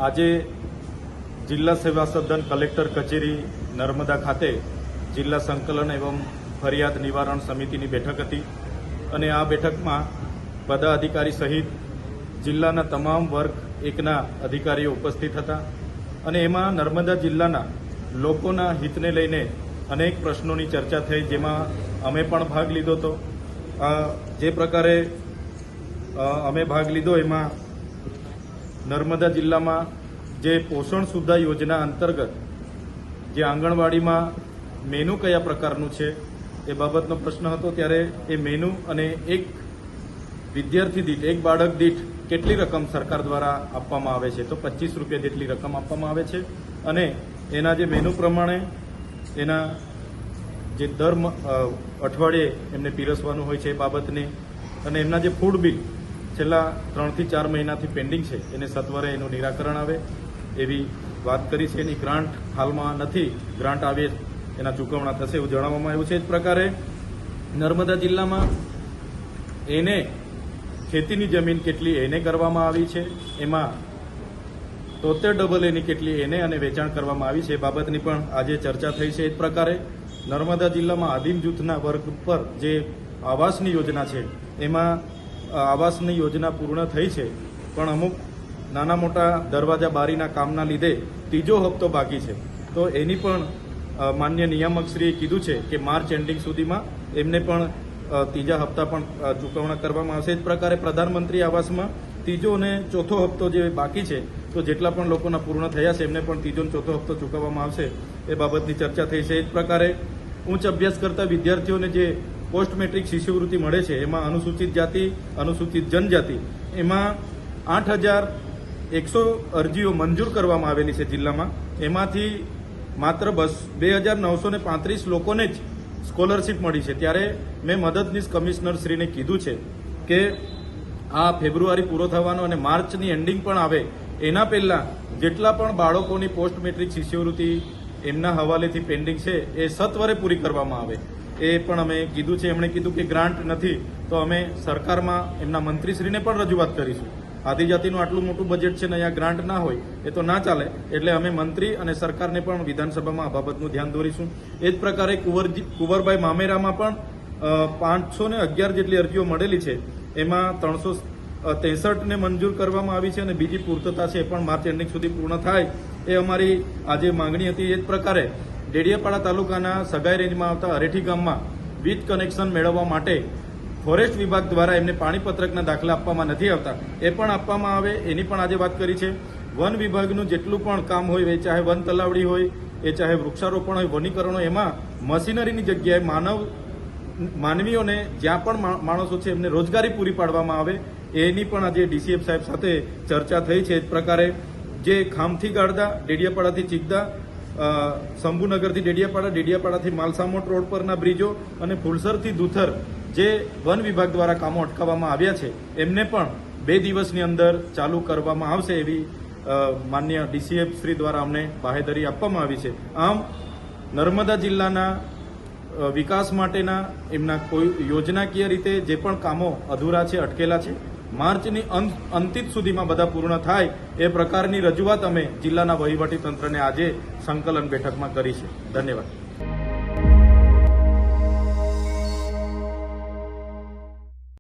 આજે જિલ્લા સેવા સદન કલેક્ટર કચેરી નર્મદા ખાતે જિલ્લા સંકલન એવં ફરિયાદ નિવારણ સમિતિની બેઠક હતી અને આ બેઠકમાં પદાધિકારી સહિત જિલ્લાના તમામ વર્ગ એકના અધિકારીઓ ઉપસ્થિત હતા અને એમાં નર્મદા જિલ્લાના લોકોના હિતને લઈને અનેક પ્રશ્નોની ચર્ચા થઈ, જેમાં અમે પણ ભાગ લીધો હતો. જે પ્રકારે અમે ભાગ લીધો એમાં નર્મદા જિલ્લામાં જે પોષણ સુધા યોજના અંતર્ગત જે આંગણવાડીમાં મેનુ કયા પ્રકારનું છે એ બાબતનો પ્રશ્ન હતો. ત્યારે એ મેનુ અને એક વિદ્યાર્થી દીઠ, એક બાળક દીઠ કેટલી રકમ સરકાર દ્વારા આપવામાં આવે છે, તો 25 રૂપિયા જેટલી રકમ આપવામાં આવે છે અને એના જે મેનુ પ્રમાણે એના જે દર અઠવાડિયે એમને પીરસવાનું હોય છે એ બાબતની અને એમના જે ફૂડ બિલ છેલ્લા 3 થી 4 મહિનાથી પેન્ડિંગ છે એને સત્વરે એનું નિરાકરણ આવે એવી વાત કરી છે. એની ગ્રાન્ટ હાલમાં નથી, ગ્રાન્ટ આવે એના ચૂકવણા થશે એવું જણાવવામાં આવ્યું છે. એ જ પ્રકારે નર્મદા જિલ્લામાં એને ખેતીની જમીન કેટલી એને કરવામાં આવી છે, એમાં 73 એની કેટલી એને અને વેચાણ કરવામાં આવી છે એ બાબતની પણ આજે ચર્ચા થઈ છે. એ જ પ્રકારે નર્મદા જિલ્લામાં આદિમ જૂથના વર્ગ પર જે આવાસની યોજના છે એમાં આવાસની યોજના પૂર્ણ થઈ છે, પણ અમુક નાના મોટા દરવાજા બારીના કામના લીધે ત્રીજો હપ્તો બાકી છે. તો એની પણ માન્ય નિયામકશ્રીએ કીધું છે કે માર્ચ એન્ડિંગ સુધીમાં એમને પણ ત્રીજા હપ્તા પણ ચૂકવણા કરવામાં આવશે. એ જ પ્રકારે પ્રધાનમંત્રી આવાસમાં ત્રીજો અને ચોથો હપ્તો જે બાકી છે, તો જેટલા પણ લોકોના પૂર્ણ થયા છે એમને પણ ત્રીજો અને ચોથો હપ્તો ચૂકવવામાં આવશે એ બાબતની ચર્ચા થઈ છે. એ જ પ્રકારે ઉચ્ચ અભ્યાસ કરતા વિદ્યાર્થીઓને જે પોસ્ટ મેટ્રિક શિષ્યવૃત્તિ મળે છે એમાં અનુસૂચિત જાતિ, અનુસૂચિત જનજાતિ એમાં 8,100 અરજીઓ મંજૂર કરવામાં આવેલી છે જિલ્લામાં. એમાંથી માત્ર 2,935 લોકોને જ સ્કોલરશીપ મળી છે. ત્યારે મેં મદદનીશ કમિશનર શ્રીને કીધું છે કે આ ફેબ્રુઆરી પૂરો થવાનો અને માર્ચની એન્ડિંગ પણ આવે એના પહેલા જેટલા પણ બાળકોની પોસ્ટ મેટ્રિક શિષ્યવૃત્તિ એમના હવાલેથી પેન્ડિંગ છે એ સત્વરે પૂરી કરવામાં આવે એ પણ અમે કીધું છે. એમણે કીધું કે ગ્રાન્ટ નથી તો અમે સરકારમાં એમના મંત્રીશ્રીને પણ રજૂઆત કરીશું. આદિજાતિનું આટલું મોટું બજેટ છે ને અહીંયા ગ્રાન્ટ ના હોય એ તો ના ચાલે, એટલે અમે મંત્રી અને સરકારને પણ વિધાનસભામાં આ બાબતનું ધ્યાન દોરીશું. એ જ પ્રકારે કુંવરભાઈ મામેરામાં પણ 511 જેટલી અરજીઓ મળેલી છે, એમાં 363ને મંજૂર કરવામાં આવી છે અને બીજી પૂર્તતા છે એ પણ માર્ચ એન્ડિંગ સુધી પૂર્ણ થાય એ અમારી આજે માંગણી હતી. એ જ પ્રકારે ડેડિયાપાડા તાલુકાના સગાઈ રેન્જમાં આવતા અરેઠી ગામમાં વીજ કનેક્શન મેળવવા માટે ફોરેસ્ટ વિભાગ દ્વારા એમને પાણીપત્રકના દાખલા આપવામાં નથી આવતા, એ પણ આપવામાં આવે એની પણ આજે વાત કરી છે. વન વિભાગનું જેટલું પણ કામ હોય, એ ચાહે વન તલાવડી હોય, એ ચાહે વૃક્ષારોપણ હોય, વનીકરણ હોય, એમાં મશીનરીની જગ્યાએ માનવીઓને જ્યાં પણ માણસો છે એમને રોજગારી પૂરી પાડવામાં આવે એની પણ આજે ડીસીએફ સાહેબ સાથે ચર્ચા થઈ છે. એ જ પ્રકારે જે ખામથી ગાળદા, ડેડિયાપાડાથી ચીકદા, શંભુનગરથી ડેડિયાપાડા, ડેડિયાપાડાથી માલસામોટ રોડ પરના બ્રિજો અને ફુલસરથી દુથર જે વન વિભાગ દ્વારા કામો અટકાવવામાં આવ્યા છે એમને પણ 2 દિવસની અંદર ચાલુ કરવામાં આવશે એવી માન્ય ડીસીએફ શ્રી દ્વારા અમને બાહેધરી આપવામાં આવી છે. આમ નર્મદા જિલ્લાના વિકાસ માટેના એમના કોઈ યોજનાકીય રીતે જે પણ કામો અધૂરા છે, અટકેલા છે, માર્ચની અંતિમ સુધીમાં બધા પૂર્ણ થાય એ પ્રકારની રજૂઆત અમે જિલ્લાના વહીવટી તંત્રને આજે સંકલન બેઠકમાં કરી છે. ધન્યવાદ.